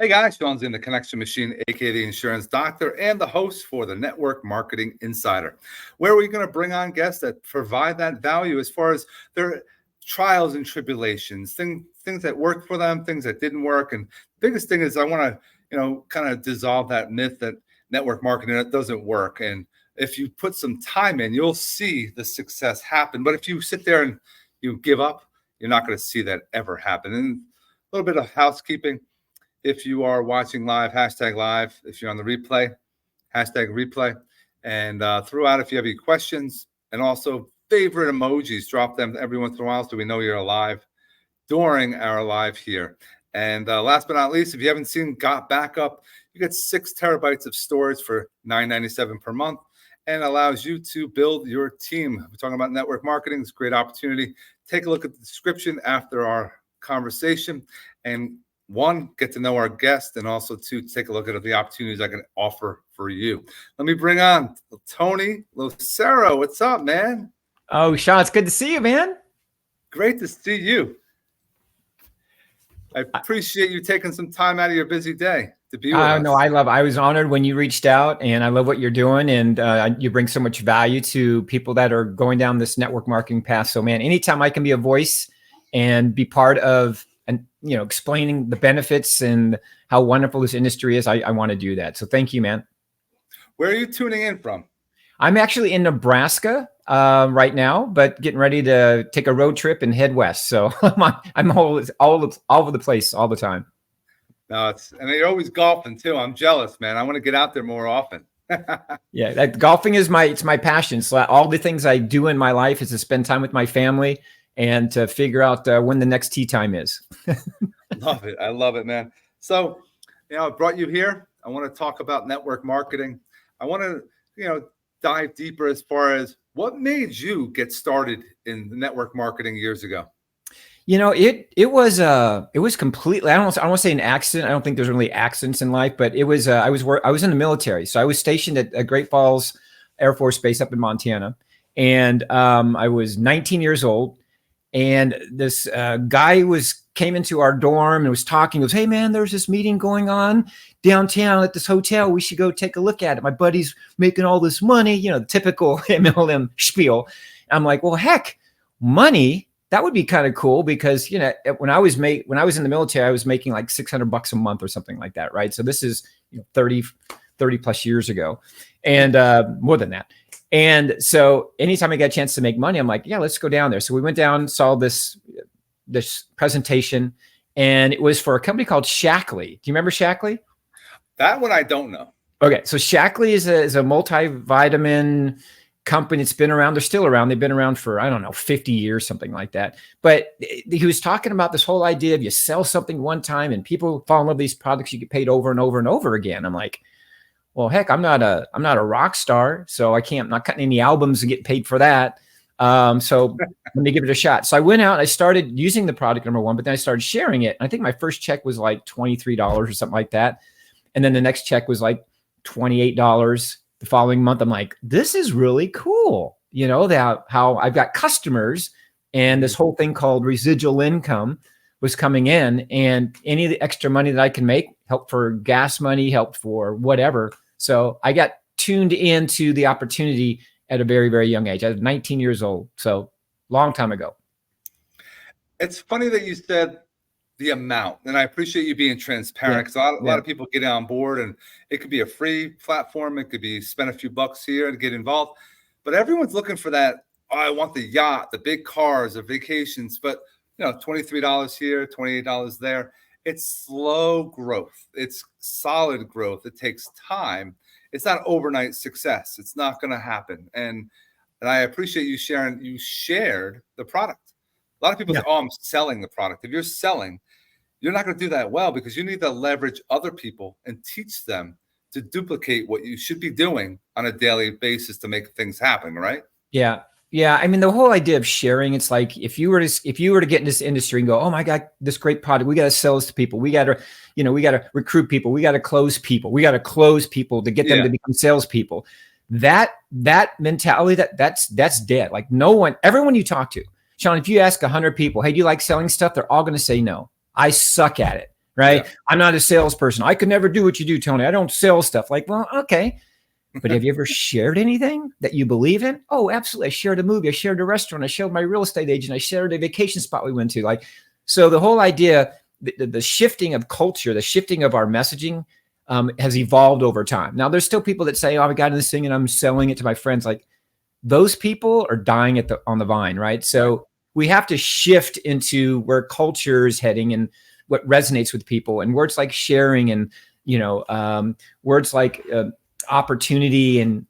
Hey guys, Sean's in the Connection Machine, aka the Insurance Doctor, and the host for the Network Marketing Insider, where we're going to bring on guests that provide that value as far as their trials and tribulations, things that worked for them, things that didn't work. And the biggest thing is I want to, kind of dissolve that myth that network marketing doesn't work. And if you put some time in, you'll see the success happen. But if you sit there and you give up, you're not going to see that ever happen. And a little bit of housekeeping. If you are watching live, hashtag live. If you're on the replay, hashtag replay. And throughout, if you have any questions, and also favorite emojis, drop them every once in a while so we know you're alive during our live here. And last but not least, if you haven't seen Got Backup, you get 6 terabytes of storage for $9.97 per month and allows you to build your team. We're talking about network marketing. It's a great opportunity. Take a look at the description after our conversation. And 1, get to know our guest, and also 2, take a look at the opportunities I can offer for you. Let me bring on Tony Lucero. What's up, man? Oh, Sean, it's good to see you, man. Great to see you. I appreciate you taking some time out of your busy day to be with us. No, I was honored when you reached out, and I love what you're doing, and you bring so much value to people that are going down this network marketing path. So, man, anytime I can be a voice and be part of and explaining the benefits and how wonderful this industry is, I want to do that. So thank you, man. Where are you tuning in from? I'm actually in Nebraska right now, but getting ready to take a road trip and head west. So I'm all over the place all the time. No, and you're always golfing too. I'm jealous, man. I want to get out there more often. Yeah, that golfing is my passion. So all the things I do in my life is to spend time with my family and to figure out when the next tee time is. Love it. I love it, man. So, I brought you here. I want to talk about network marketing. I want to, dive deeper as far as what made you get started in network marketing years ago. It was completely, I don't want to say an accident. I don't think there's really accidents in life, but it was, I was in the military. So I was stationed at Great Falls Air Force Base up in Montana. And I was 19 years old. And this guy came into our dorm and was talking. He goes, "Hey man, there's this meeting going on downtown at this hotel. We should go take a look at it. My buddy's making all this money." The typical MLM spiel. I'm like, well, heck, money, that would be kind of cool because when I was in the military, I was making like $600 a month or something like that, right? So this is 30 plus years ago, and more than that. And so anytime I got a chance to make money, I'm like, yeah, let's go down there. So we went down, saw this presentation, and it was for a company called Shaklee. Do you remember Shaklee? That one I don't know. Okay. So Shaklee is a multivitamin company. It's been around. They're still around. They've been around for, 50 years, something like that. But he was talking about this whole idea of you sell something one time and people fall in love with these products, you get paid over and over and over again. I'm like, well, heck, I'm not a rock star, so I'm not cutting any albums and getting paid for that. So let me give it a shot. So I went out and I started using the product, number one, but then I started sharing it. I think my first check was like $23 or something like that. And then the next check was like $28 the following month. I'm like, this is really cool. How I've got customers and this whole thing called residual income was coming in, and any of the extra money that I can make help for gas money, help for whatever. So I got tuned into the opportunity at a very, very young age. I was 19 years old. So long time ago. It's funny that you said the amount, and I appreciate you being transparent because a lot of people get on board, and it could be a free platform. It could be spend a few bucks here and get involved, but everyone's looking for that. Oh, I want the yacht, the big cars, the vacations, but $23 here, $28 there. It's slow growth. It's solid growth. It takes time. It's not overnight success. It's not going to happen. And I appreciate you sharing. You shared the product. A lot of people say, "Oh, I'm selling the product." If you're selling, you're not going to do that well because you need to leverage other people and teach them to duplicate what you should be doing on a daily basis to make things happen, right? Yeah. Yeah. I mean, the whole idea of sharing, it's like if you were to get in this industry and go, "Oh my God, this great product, we got to sell this to people. We got to recruit people. We got to close people. We got to close people to get them to become salespeople." That mentality, that's dead. Like everyone you talk to, Sean, if you ask 100 people, "Hey, do you like selling stuff?" They're all going to say no. I suck at it. right? Yeah. I'm not a salesperson. I could never do what you do, Tony. I don't sell stuff. Like, well, okay. But have you ever shared anything that you believe in? Oh, absolutely. I shared a movie. I shared a restaurant. I shared my real estate agent. I shared a vacation spot we went to. Like, so the whole idea, the shifting of culture, the shifting of our messaging has evolved over time. Now, there's still people that say, oh, I got in this thing and I'm selling it to my friends. Like, those people are dying on the vine, right? So we have to shift into where culture is heading and what resonates with people, and words like sharing and, words like opportunity and,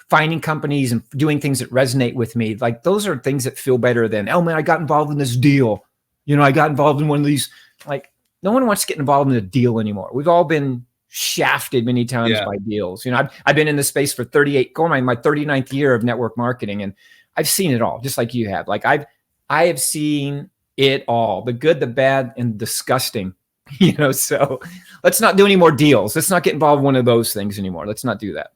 finding companies and doing things that resonate with me. Like, those are things that feel better than, oh man, I got involved in this deal. I got involved in one of these. Like, no one wants to get involved in a deal anymore. We've all been shafted many times by deals. I've been in this space for going my 39th year of network marketing, and I've seen it all, just like you have. Like, I have seen it all, the good, the bad, and disgusting. So let's not do any more deals. Let's not get involved in one of those things anymore. Let's not do that.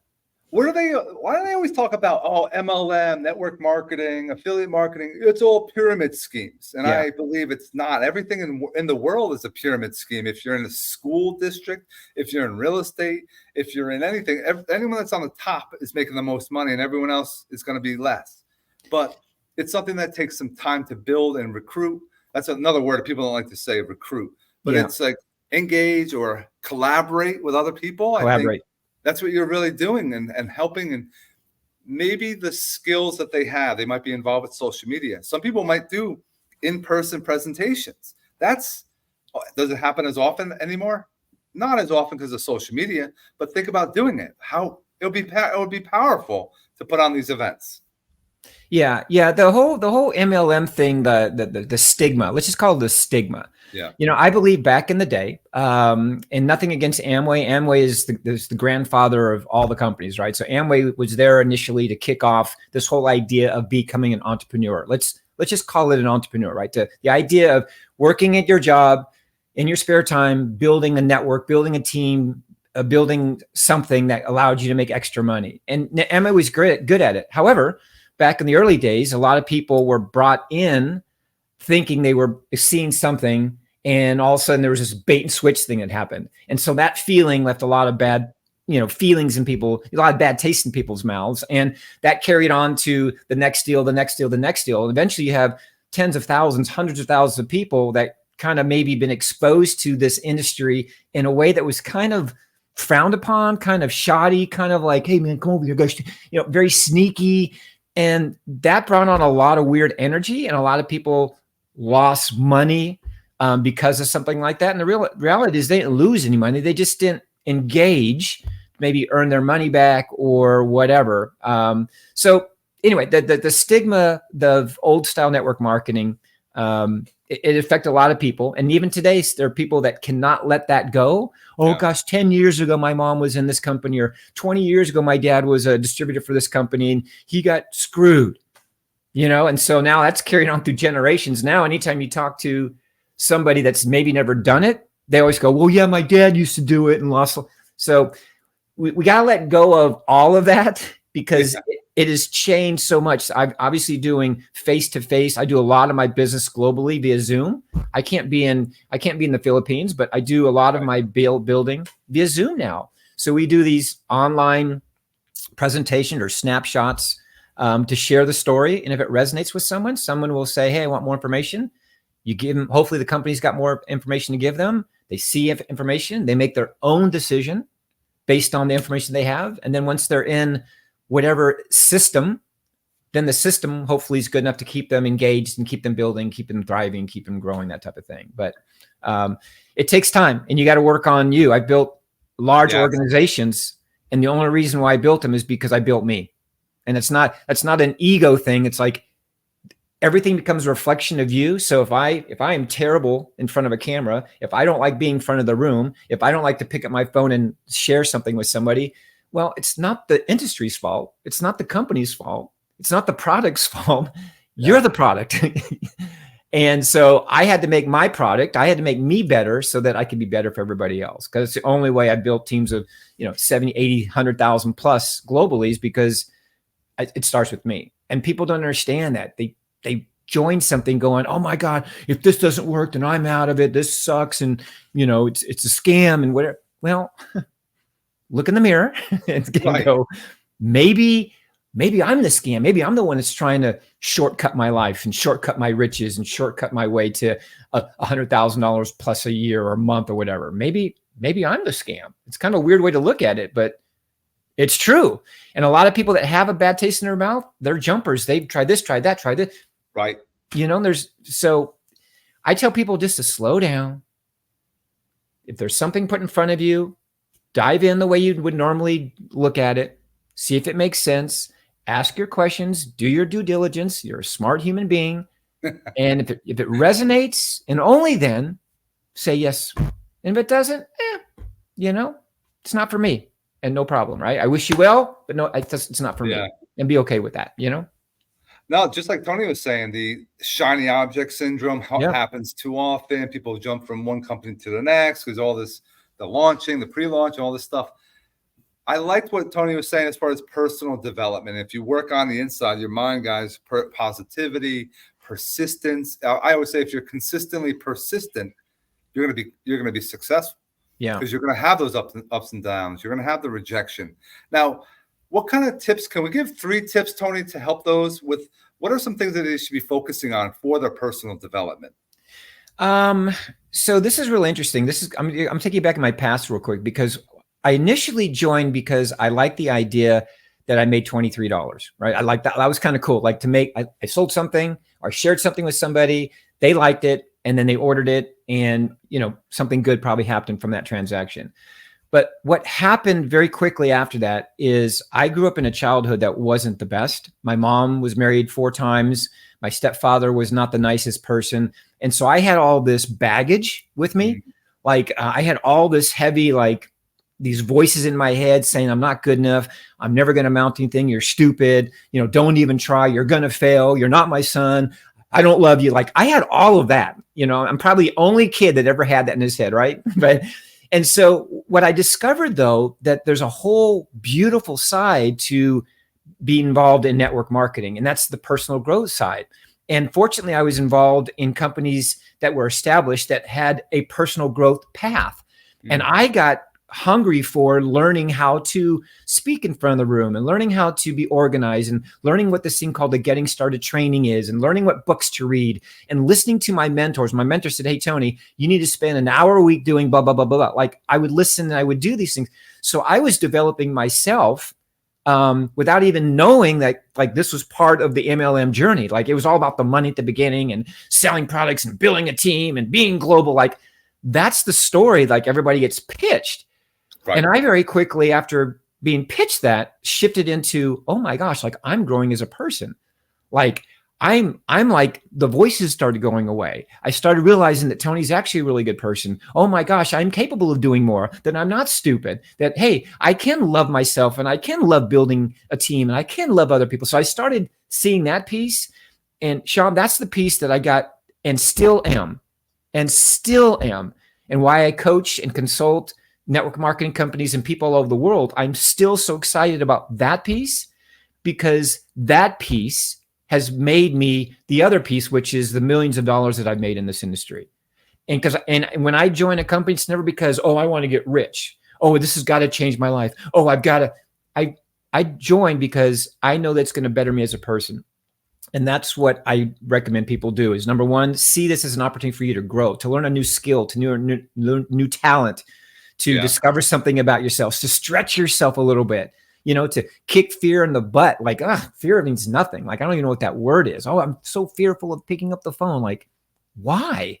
Why do they always talk about, MLM, network marketing, affiliate marketing? It's all pyramid schemes. And I believe it's not. Everything in the world is a pyramid scheme. If you're in a school district, if you're in real estate, if you're in anything, anyone that's on the top is making the most money and everyone else is going to be less. But it's something that takes some time to build and recruit. That's another word people don't like to say, recruit. But it's like engage or collaborate with other people. I think that's what you're really doing and helping. And maybe the skills that they have, they might be involved with social media. Some people might do in-person presentations. Does it happen as often anymore? Not as often because of social media, but think about doing it. How it would be powerful to put on these events. Yeah. The whole MLM thing, the stigma, let's just call it the stigma. Yeah. I believe back in the day, and nothing against Amway. Amway is the grandfather of all the companies, right? So Amway was there initially to kick off this whole idea of becoming an entrepreneur. Let's just call it an entrepreneur, right? The idea of working at your job in your spare time, building a network, building a team, building something that allowed you to make extra money. And Amway was good at it. However, back in the early days, a lot of people were brought in thinking they were seeing something, and all of a sudden there was this bait and switch thing that happened. And so that feeling left a lot of bad, feelings in people, a lot of bad taste in people's mouths. And that carried on to the next deal, the next deal, the next deal. And eventually you have tens of thousands, hundreds of thousands of people that kind of maybe been exposed to this industry in a way that was kind of frowned upon, kind of shoddy, kind of like, hey man, come over here, guys, very sneaky. And that brought on a lot of weird energy, and a lot of people lost money because of something like that. And the reality is they didn't lose any money. They just didn't engage, maybe earn their money back or whatever. So anyway, the stigma of old style network marketing, it affected a lot of people. And even today, there are people that cannot let that go. Oh gosh, 10 years ago, my mom was in this company, or 20 years ago, my dad was a distributor for this company and he got screwed. And so now that's carried on through generations. Now, anytime you talk to somebody that's maybe never done it, they always go, well, yeah, my dad used to do it and lost. So we got to let go of all of that, because it has changed so much. I'm obviously doing face-to-face. I do a lot of my business globally via Zoom. I can't be in the Philippines, but I do a lot of my building via Zoom now. So we do these online presentations or snapshots to share the story. And if it resonates with someone will say, hey, I want more information. You give them, hopefully the company's got more information to give them. They see information, they make their own decision based on the information they have. And then once they're in whatever system, then the system hopefully is good enough to keep them engaged and keep them building, keep them thriving, keep them growing, that type of thing. But it takes time, and you got to work on you. I built large organizations, and the only reason why I built them is because I built me. And that's not an ego thing. It's like everything becomes a reflection of you. So if I am terrible in front of a camera, if I don't like being in front of the room, if I don't like to pick up my phone and share something with somebody, well, it's not the industry's fault. It's not the company's fault. It's not the product's fault. You're the product. And so I had to make my product. I had to make me better so that I could be better for everybody else. Because it's the only way I built teams of 70, 80, 100,000 plus globally, is because it starts with me. And people don't understand that. They join something going, oh my God, if this doesn't work, then I'm out of it. This sucks. And it's a scam and whatever. Well, look in the mirror and go, maybe I'm the scam. Maybe I'm the one that's trying to shortcut my life and shortcut my riches and shortcut my way to $100,000 plus a year or a month or whatever. Maybe I'm the scam. It's kind of a weird way to look at it, but it's true. And a lot of people that have a bad taste in their mouth, they're jumpers. They've tried this, tried that, tried this. Right. So I tell people just to slow down. If there's something put in front of you, dive in the way you would normally look at it. See if it makes sense. Ask your questions. Do your due diligence. You're a smart human being. And if it resonates, and only then say yes. And if it doesn't, it's not for me. And no problem, right? I wish you well, but no, it's not for me. And be okay with that, No, just like Tony was saying, the shiny object syndrome happens too often. People jump from one company to the next because all this, the launching, the pre-launch, all this stuff. I liked what Tony was saying as far as personal development. If you work on the inside, your mind, guys, positivity, persistence. I always say if you're consistently persistent, you're gonna be successful. Yeah, because you're gonna have those ups and downs. You're gonna have the rejection. Now, what kind of tips can we give? 3 tips, Tony, to help those with? What are some things that they should be focusing on for their personal development? So this is really interesting. I'm taking you back in my past real quick because I initially joined because I liked the idea that I made $23, right? I like that. That was kind of cool. Like I sold something or shared something with somebody, they liked it, and then they ordered it, and something good probably happened from that transaction. But what happened very quickly after that is I grew up in a childhood that wasn't the best. My mom was married 4 times. My stepfather was not the nicest person. And so I had all this baggage with me. Like I had all this heavy, like these voices in my head saying, I'm not good enough. I'm never going to amount to anything. You're stupid. Don't even try. You're going to fail. You're not my son. I don't love you. Like I had all of that, I'm probably the only kid that ever had that in his head. Right. And so what I discovered, though, that there's a whole beautiful side to be involved in network marketing, and that's the personal growth side. And fortunately, I was involved in companies that were established that had a personal growth path. And I got hungry for learning how to speak in front of the room and learning how to be organized and learning what this thing called the getting started training is and learning what books to read and listening to my mentors. My mentor said, hey, Tony, you need to spend an hour a week doing blah, blah, blah, blah, blah. Like I would listen and I would do these things. So I was developing myself without even knowing that like this was part of the MLM journey. Like it was all about the money at the beginning and selling products and building a team and being global. Like that's the story like everybody gets pitched. Right. And I very quickly, after being pitched that, shifted into, oh my gosh, like I'm growing as a person. Like I'm like the voices started going away. I started realizing that Tony's actually a really good person. Oh my gosh, I'm capable of doing more, that I'm not stupid, that, hey, I can love myself and I can love building a team and I can love other people. So I started seeing that piece. And Sean, that's the piece that I got and still am. And why I coach and consult network marketing companies and people all over the world. I'm still so excited about that piece because that piece has made me the other piece, which is the millions of dollars that I've made in this industry. And when I join a company, it's never because, oh, I want to get rich. Oh, this has got to change my life. Oh, I join because I know that's going to better me as a person. And that's what I recommend people do is number one, see this as an opportunity for you to grow, to learn a new skill, to learn new talent, to discover something about yourself, to stretch yourself a little bit, to kick fear in the butt. Like, fear means nothing. Like, I don't even know what that word is. Oh, I'm so fearful of picking up the phone. Like, why?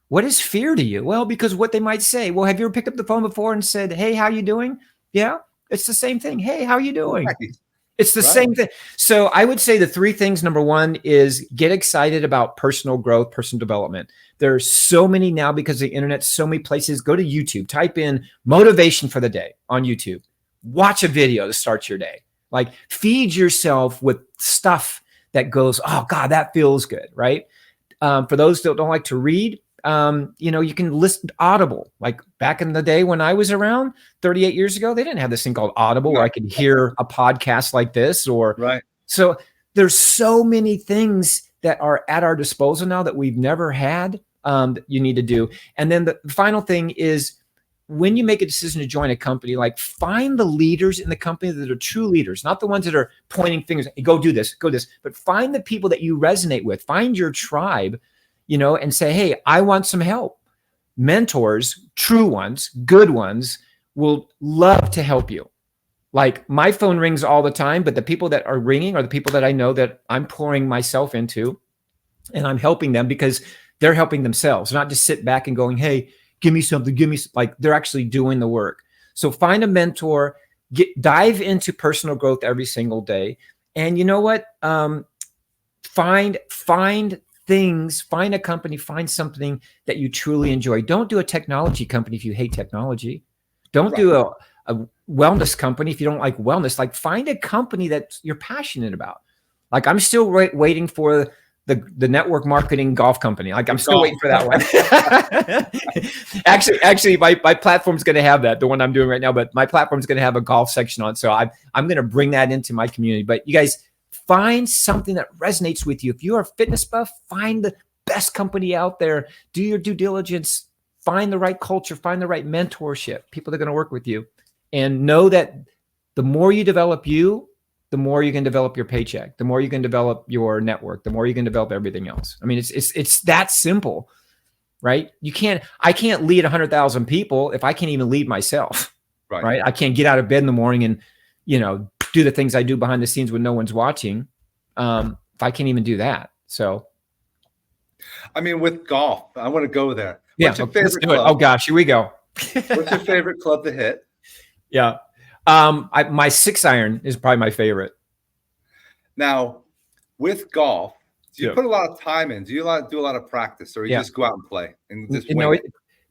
What is fear to you? Well, because what they might say. Well, have you ever picked up the phone before and said, hey, how you doing? Yeah, it's the same thing. Hey, how you doing? Right. It's the same thing. So I would say the 3 things. Number 1 is get excited about personal growth, personal development. There's so many now because of the internet, so many places. Go to YouTube, type in motivation for the day on YouTube. Watch a video to start your day. Like feed yourself with stuff that goes, oh God, that feels good, right? For those that don't like to read, you can listen to Audible. Like back in the day when I was around 38 years ago, they didn't have this thing called Audible where I could hear a podcast like this or, right. So there's so many things that are at our disposal now that we've never had, that you need to do. And then the final thing is, when you make a decision to join a company, like find the leaders in the company that are true leaders, not the ones that are pointing fingers, hey, go do this, but find the people that you resonate with, find your tribe, and say, hey, I want some help. Mentors, true ones, good ones, will love to help you. Like, my phone rings all the time, but the people that are ringing are the people that I know that I'm pouring myself into, and I'm helping them because they're helping themselves, not just sit back and going, hey, give me something, like, they're actually doing the work. So find a mentor, dive into personal growth every single day. And you know what? Find things, find a company, find something that you truly enjoy. Don't do a technology company if you hate technology. Don't do a wellness company if you don't like wellness. Like, find a company that you're passionate about. Like, I'm still waiting for the network marketing golf company. Like, I'm still waiting for that one. actually, my platform's going to have that, the one I'm doing right now, but my platform's going to have a golf section on. So I'm going to bring that into my community. But you guys, find something that resonates with you. If you're a fitness buff, find the best company out there. Do your due diligence. Find the right culture. Find the right mentorship. People that are going to work with you. And know that the more you develop you, the more you can develop your paycheck, the more you can develop your network, the more you can develop everything else. I mean, it's that simple, right? I can't lead 100,000 people if I can't even lead myself, right? I can't get out of bed in the morning and, do the things I do behind the scenes when no one's watching. If I can't even do that. So, I mean, with golf, I want to go there. What's your favorite club? Oh gosh, here we go. What's your favorite club to hit? Yeah. My 6-iron is probably my favorite. Now, with golf, do you put a lot of time in? Do you do a lot of practice, or you just go out and play and just wing it?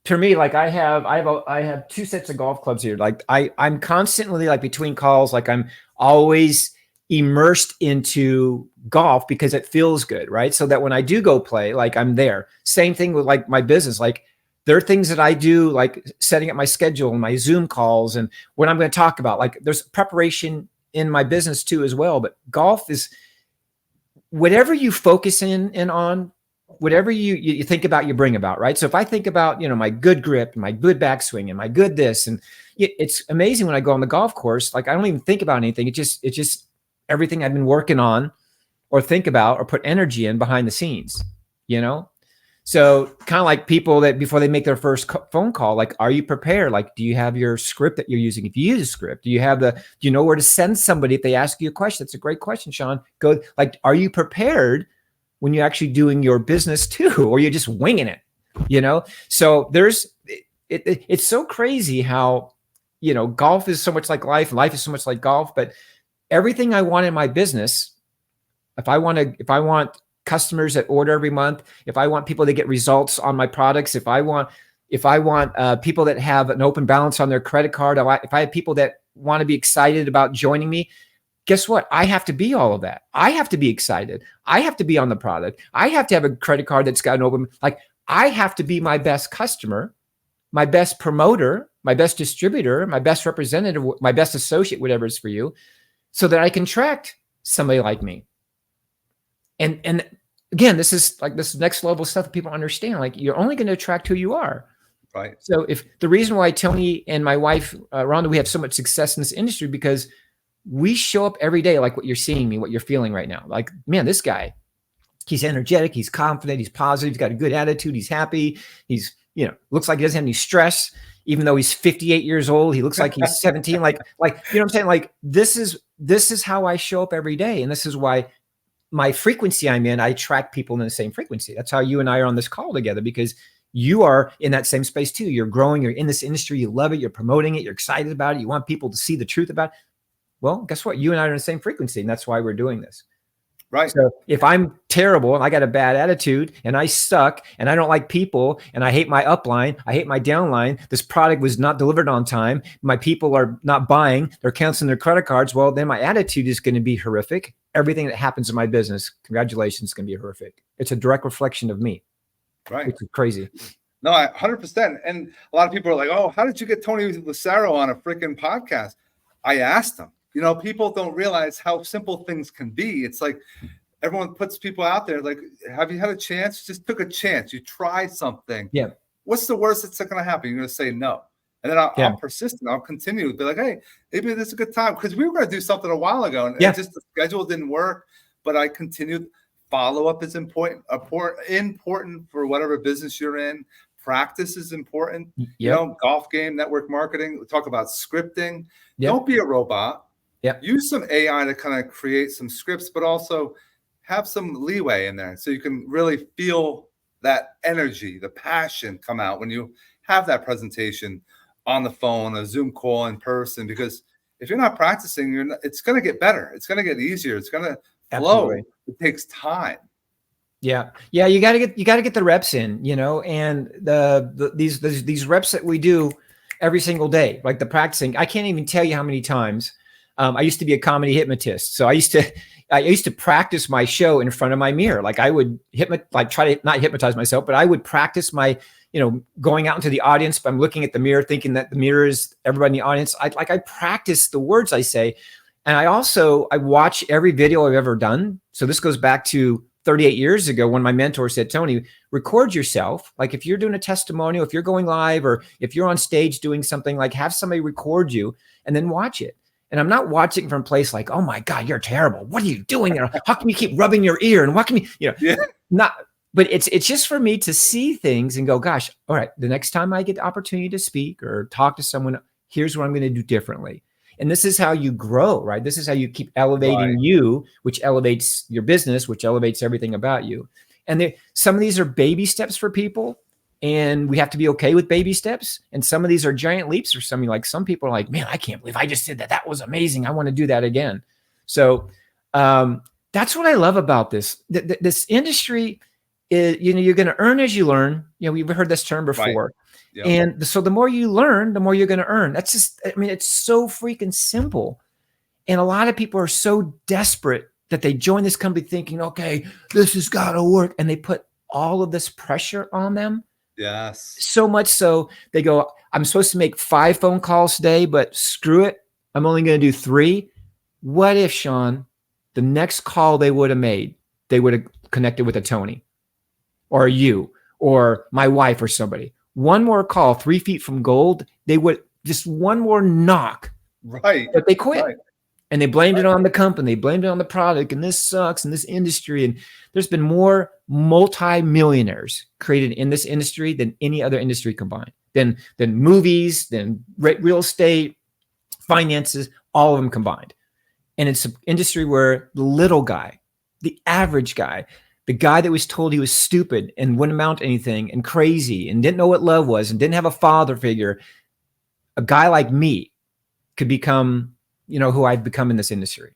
To me, like, I have 2 sets of golf clubs here. Like, I'm constantly, like, between calls, like, I'm always immersed into golf because it feels good, right? So that when I do go play, like, I'm there. Same thing with, like, my business. Like, there are things that I do, like setting up my schedule and my Zoom calls and what I'm going to talk about. Like, there's preparation in my business too as well. But golf is whatever you focus in on, whatever you think about, you bring about, right? So if I think about, my good grip, my good backswing, and my good this, and it's amazing when I go on the golf course, like, I don't even think about anything. It's just everything I've been working on or think about or put energy in behind the scenes, So kind of like people that before they make their first phone call, like, are you prepared? Like, do you have your script that you're using? If you use a script, do you know where to send somebody if they ask you a question? That's a great question, Sean. Go, like, are you prepared when you're actually doing your business too, or you're just winging it, So it's so crazy how, golf is so much like life is so much like golf, but everything I want in my business, if I want customers that order every month, if I want people to get results on my products, if I want people that have an open balance on their credit card, if I have people that want to be excited about joining me, guess what? I have to be all of that. I have to be excited. I have to be on the product. I have to have a credit card that's got an open, like, I have to be my best customer, my best promoter, my best distributor, my best representative, my best associate, whatever it's for you, so that I can attract somebody like me. And again, this is next level stuff that people understand. Like, you're only going to attract who you are. Right. So if the reason why Tony and my wife, Rhonda, we have so much success in this industry, because we show up every day like what you're seeing me, what you're feeling right now. Like, man, this guy, he's energetic, he's confident, he's positive, he's got a good attitude, he's happy, he's, looks like he doesn't have any stress, even though he's 58 years old, he looks like he's 17. Like, you know what I'm saying? Like, this is how I show up every day. And this is why my frequency I'm in, I attract people in the same frequency. That's how you and I are on this call together, because you are in that same space too. You're growing, you're in this industry, you love it, you're promoting it, you're excited about it, you want people to see the truth about it. Well, guess what? You and I are in the same frequency, and that's why we're doing this. Right. So if I'm terrible and I got a bad attitude and I suck and I don't like people and I hate my upline, I hate my downline, this product was not delivered on time, my people are not buying, they're canceling their credit cards, well, then my attitude is going to be horrific. Everything that happens in my business, congratulations, is going to be horrific. It's a direct reflection of me. Right. It's crazy. No, 100%. And a lot of people are like, oh, how did you get Tony Lucero on a freaking podcast? I asked him. People don't realize how simple things can be. It's like, everyone puts people out there like, have you had a chance? Just took a chance. You try something. Yeah. What's the worst that's going to happen? You're going to say no. And then I'll persist and I'll continue to be like, hey, maybe this is a good time. Because we were going to do something a while ago and just the schedule didn't work. But I continued. Follow-up is important for whatever business you're in. Practice is important. You know, golf game, network marketing. We talk about scripting. Don't be a robot. Use some AI to kind of create some scripts, but also have some leeway in there so you can really feel that energy, the passion come out when you have that presentation on the phone, a Zoom call, in person. Because if you're not practicing, it's going to get better. It's going to get easier. It's going to flow. It takes time. Yeah. You got to get the reps in, you know, and these reps that we do every single day, like the practicing. I can't even tell you how many times. I used to be a comedy hypnotist, so I used to practice my show in front of my mirror. Like I would try to not hypnotize myself, but I would practice my, you know, going out into the audience. But I'm looking at the mirror, thinking that the mirror is everybody in the audience. I practice the words I say. And I watch every video I've ever done. So this goes back to 38 years ago when my mentor said, Tony, record yourself. Like if you're doing a testimonial, if you're going live, or if you're on stage doing something, like have somebody record you and then watch it. And I'm not watching from a place like, oh my God, you're terrible. What are you doing there? How can you keep rubbing your ear? And what can you know, but it's just for me to see things and go, gosh, all right, the next time I get the opportunity to speak or talk to someone, here's what I'm going to do differently. And this is how you grow, right? This is how you keep elevating you, which elevates your business, which elevates everything about you. And some of these are baby steps for people, and we have to be okay with baby steps. And some of these are giant leaps for somebody. Like some people are like, man, I can't believe I just did that. That was amazing. I want to do that again. So that's what I love about this. This industry is, you know, you're going to earn as you learn. You know, we've heard this term before. Right. Yep. And so the more you learn, the more you're going to earn. That's just, I mean, it's so freaking simple. And a lot of people are so desperate that they join this company thinking, okay, this has got to work. And they put all of this pressure on them. Yes. So much so they go, I'm supposed to make 5 phone calls today, but screw it. I'm only going to do 3. What if, Sean, the next call they would have made, they would have connected with a Tony or you or my wife or somebody? One more call, 3 feet from gold, they would just one more knock. Right. But they quit. Right. And they blamed it on the company. They blamed it on the product. And this sucks in this industry. And there's been more multi-millionaires created in this industry than any other industry combined. Than movies, than real estate, finances, all of them combined. And it's an industry where the little guy, the average guy, the guy that was told he was stupid and wouldn't amount to anything and crazy and didn't know what love was and didn't have a father figure, a guy like me could become, you know, who I've become in this industry.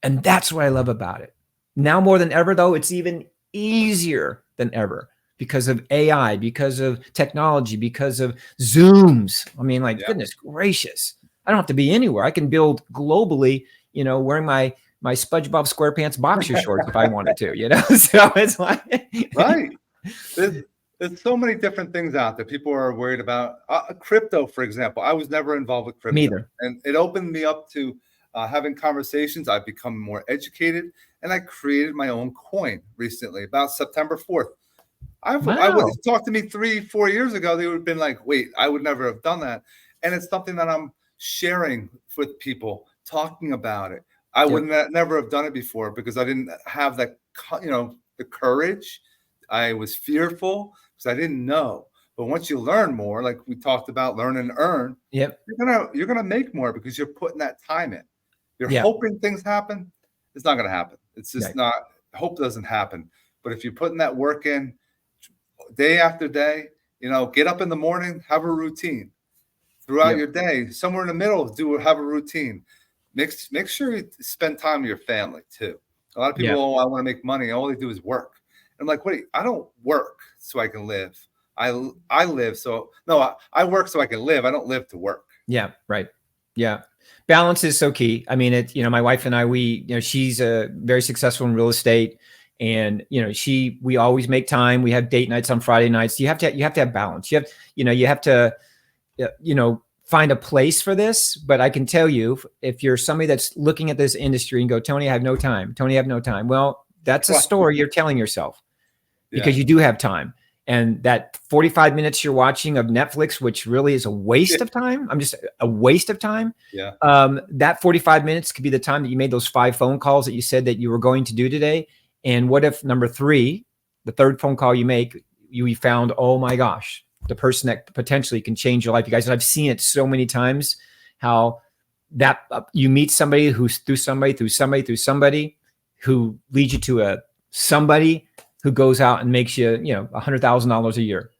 And that's what I love about it. Now more than ever, though, it's even easier than ever because of AI, because of technology, because of Zooms. I mean, like, goodness gracious, I don't have to be anywhere. I can build globally, you know, wearing my SpongeBob SquarePants boxer shorts if I wanted to, you know? So it's like, right. There's so many different things out there. People are worried about crypto, for example. I was never involved with crypto. Me either. And it opened me up to having conversations. I've become more educated, and I created my own coin recently, about September 4th. I would talk to me 3-4 years ago. They would have been like, wait, I would never have done that. And it's something that I'm sharing with people, talking about it. I would never have done it before because I didn't have that, you know, the courage. I was fearful because I didn't know. But once you learn more, like we talked about, learn and earn, you're gonna make more because you're putting that time in. You're hoping things happen. It's not gonna happen. It's just not. Hope doesn't happen. But if you're putting that work in, day after day, you know, get up in the morning, have a routine. Throughout your day, somewhere in the middle, have a routine. Make sure you spend time with your family too. A lot of people, I want to make money. All they do is work. I'm like, wait, I don't work so I can live. I live I work so I can live. I don't live to work. Yeah, right. Yeah. Balance is so key. I mean, you know, my wife and I, she's very successful in real estate, and, you know, we always make time. We have date nights on Friday nights. You have to have balance. You have to find a place for this. But I can tell you, if you're somebody that's looking at this industry and go, Tony, I have no time. Tony, I have no time. Well, That's a Right. story you're telling yourself because Yeah. you do have time. And that 45 minutes you're watching of Netflix, which really is a waste of time. I'm just a waste of time. Yeah. That 45 minutes could be the time that you made those 5 phone calls that you said that you were going to do today. And what if number 3, the third phone call you make, you found, oh my gosh, the person that potentially can change your life. You guys, I've seen it so many times how that you meet somebody who's through somebody who leads you to somebody who goes out and makes you, $100,000 a year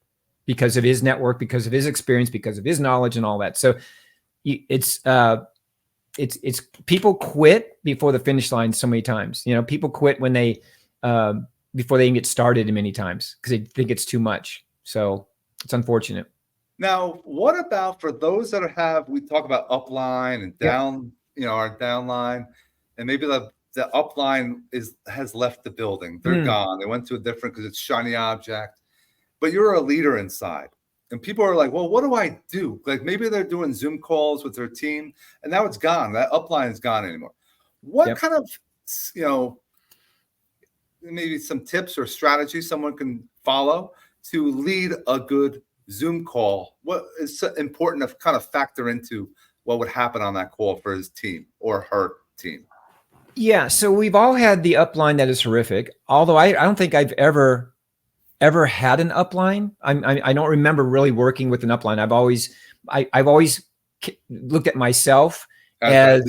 because of his network, because of his experience, because of his knowledge and all that. So it's people quit before the finish line so many times. People quit when they before they even get started many times because they think it's too much. So it's unfortunate. Now, what about for those that we talk about upline and down, our downline, and maybe the upline has left the building. They're gone. They went to a different because it's shiny object, but you're a leader inside. And people are like, well, what do I do? Like maybe they're doing Zoom calls with their team and now it's gone. That upline is gone anymore. What kind of, maybe some tips or strategies someone can follow to lead a good Zoom call? What is important to kind of factor into what would happen on that call for his team or her team? Yeah. So we've all had the upline that is horrific. Although I don't think I've ever had an upline. I don't remember really working with an upline. I've always looked at myself as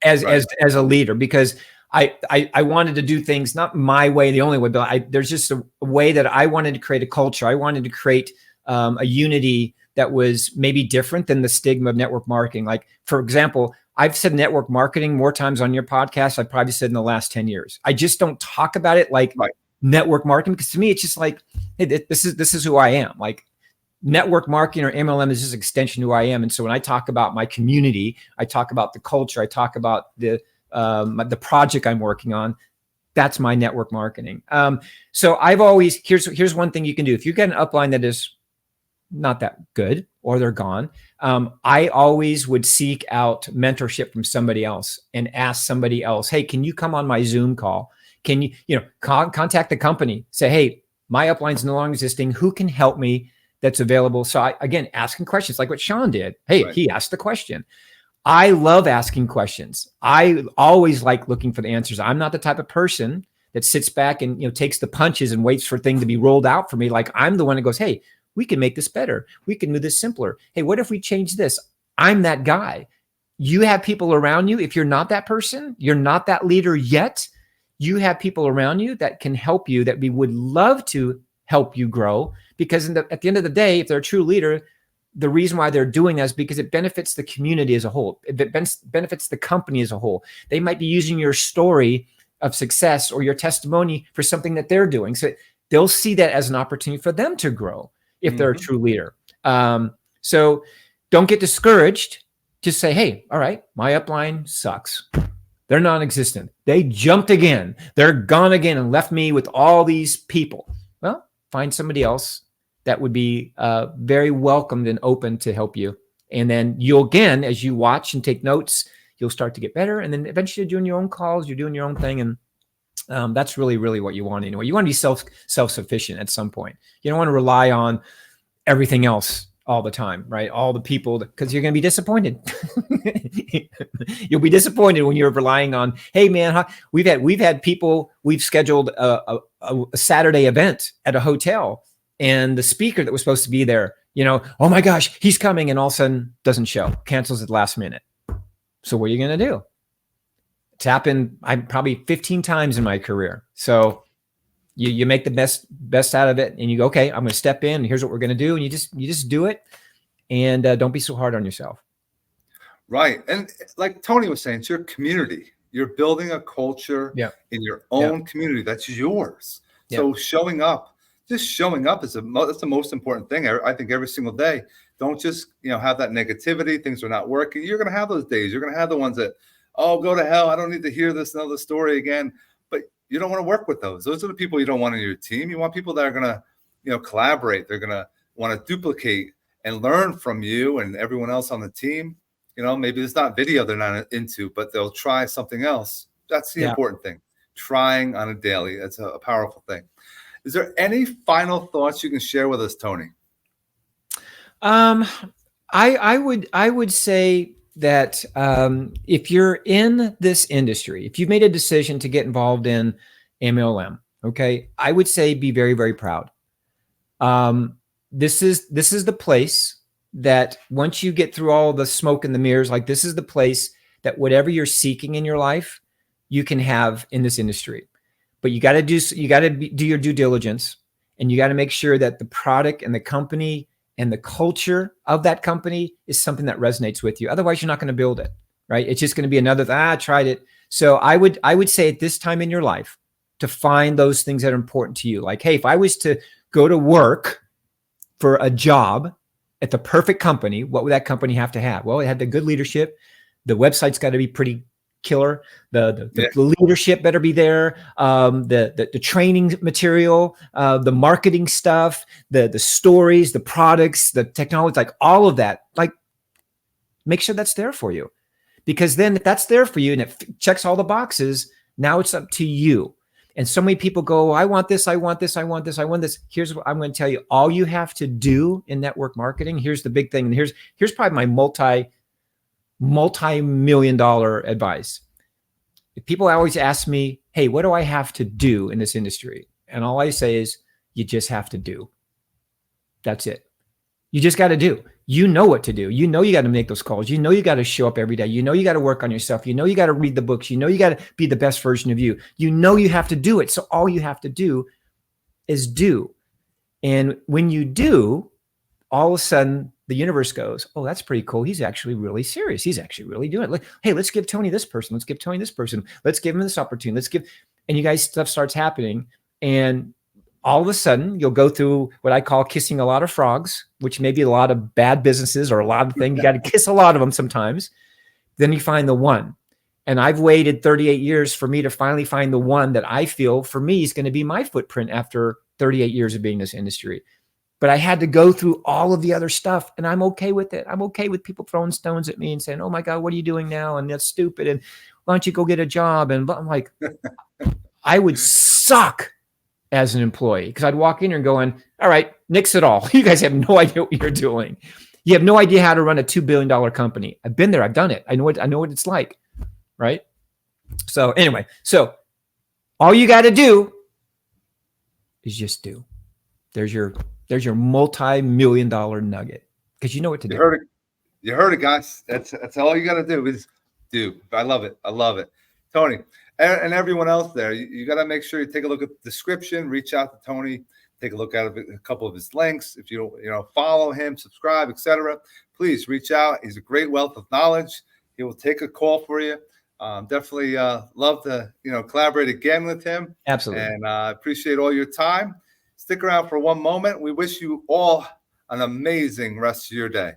a leader because I wanted to do things not my way, the only way, but there's just a way that I wanted to create a culture. I wanted to create a unity that was maybe different than the stigma of network marketing. Like, for example, I've said network marketing more times on your podcast. I've probably said in the last 10 years. I just don't talk about it like network marketing because to me, it's just like, hey, this is who I am. Like network marketing or MLM is just an extension of who I am. And so when I talk about my community, I talk about the culture, I talk about the project I'm working on. That's my network marketing. So I've always, here's one thing you can do. If you get an upline that is not that good or they're gone, I always would seek out mentorship from somebody else and ask somebody else, hey, can you come on my Zoom call? Can you, contact the company, say, hey, my upline's no longer existing. Who can help me that's available? So again, asking questions like what Sean did. Hey, he asked the question. I love asking questions. I always like looking for the answers. I'm not the type of person that sits back and takes the punches and waits for things to be rolled out for me. Like I'm the one that goes, hey, we can make this better. We can do this simpler. Hey, what if we change this? I'm that guy. You have people around you. If you're not that person, you're not that leader yet. You have people around you that can help you, that we would love to help you grow. Because at the end of the day, if they're a true leader, the reason why they're doing that is because it benefits the community as a whole. It benefits the company as a whole. They might be using your story of success or your testimony for something that they're doing. So they'll see that as an opportunity for them to grow if they're a true leader. So don't get discouraged. Just say, hey, all right, my upline sucks. They're non-existent. They jumped again. They're gone again and left me with all these people. Well, find somebody else that would be very welcomed and open to help you. And then you'll, again, as you watch and take notes, you'll start to get better. And then eventually you're doing your own calls, you're doing your own thing. And that's really, really what you want anyway. You want to be self-sufficient at some point. You don't want to rely on everything else all the time, right? All the people, because you're going to be disappointed. You'll be disappointed when you're relying on, hey man, we've had people, we've scheduled a Saturday event at a hotel and the speaker that was supposed to be there, oh my gosh, he's coming. And all of a sudden doesn't show, cancels at the last minute. So what are you going to do? It's happened probably 15 times in my career. So you make the best out of it and you go, okay, I'm going to step in and here's what we're going to do. And you just do it and don't be so hard on yourself. Right. And like Tony was saying, it's your community. You're building a culture in your own community. That's yours. So showing up is that's the most important thing. I think every single day, don't just, have that negativity. Things are not working. You're going to have those days. You're going to have the ones that, oh, go to hell. I don't need to hear this another story again. But you don't want to work with those. Those are the people you don't want on your team. You want people that are going to, collaborate. They're going to want to duplicate and learn from you and everyone else on the team. Maybe it's not video they're not into, but they'll try something else. That's the important thing. trying on a daily. That's a powerful thing. Is there any final thoughts you can share with us, Tony? I would say that if you're in this industry, if you've made a decision to get involved in MLM, okay, I would say be very, very proud. This is the place that once you get through all the smoke and the mirrors, like this is the place that whatever you're seeking in your life, you can have in this industry. But you got to do your due diligence, and you got to make sure that the product and the company and the culture of that company is something that resonates with you. Otherwise, you're not going to build it, right? It's just going to be another, I tried it. So I would say at this time in your life to find those things that are important to you. Like, hey, if I was to go to work for a job at the perfect company, what would that company have to have? Well, it had the good leadership. The website's got to be pretty killer. The leadership better be there. The training material, the marketing stuff, the stories, the products, the technology, like all of that, like make sure that's there for you. Because then if that's there for you and it checks all the boxes, now it's up to you. And so many people go, I want this, I want this, I want this, I want this. Here's what I'm going to tell you. All you have to do in network marketing, here's the big thing. And here's probably my multi-million-dollar advice. If people always ask me, hey, what do I have to do in this industry? And all I say is, you just have to do. That's it. You just got to do. You know what to do. You know you got to make those calls. You know you got to show up every day. You know you got to work on yourself. You know you got to read the books. You know you got to be the best version of you. You know you have to do it. So all you have to do is do. And when you do, all of a sudden the universe goes, oh, that's pretty cool. He's actually really serious. He's actually really doing it. Like, hey, let's give Tony this person. Let's give Tony this person. Let's give him this opportunity. And you guys, stuff starts happening. And all of a sudden you'll go through what I call kissing a lot of frogs, which may be a lot of bad businesses or a lot of things. You got to kiss a lot of them sometimes. Then you find the one. And I've waited 38 years for me to finally find the one that I feel for me is going to be my footprint after 38 years of being in this industry. But I had to go through all of the other stuff, and I'm okay with it. I'm okay with people throwing stones at me and saying, oh my God, what are you doing now? And that's stupid. And why don't you go get a job? And I'm like, I would suck as an employee because I'd walk in here and going, all right, nix it all. You guys have no idea what you're doing. You have no idea how to run a $2 billion company. I've been there. I've done it. I know what it's like. Right. So anyway, so all you got to do is just do. There's your multi-million-dollar nugget because you know what to do. You heard it, guys. That's all you got to do is do. I love it. I love it. Tony and everyone else there, you got to make sure you take a look at the description, reach out to Tony, take a look at a couple of his links. If you follow him, subscribe, etc., please reach out. He's a great wealth of knowledge. He will take a call for you. Definitely love to collaborate again with him. Absolutely. And appreciate all your time. Stick around for one moment. We wish you all an amazing rest of your day.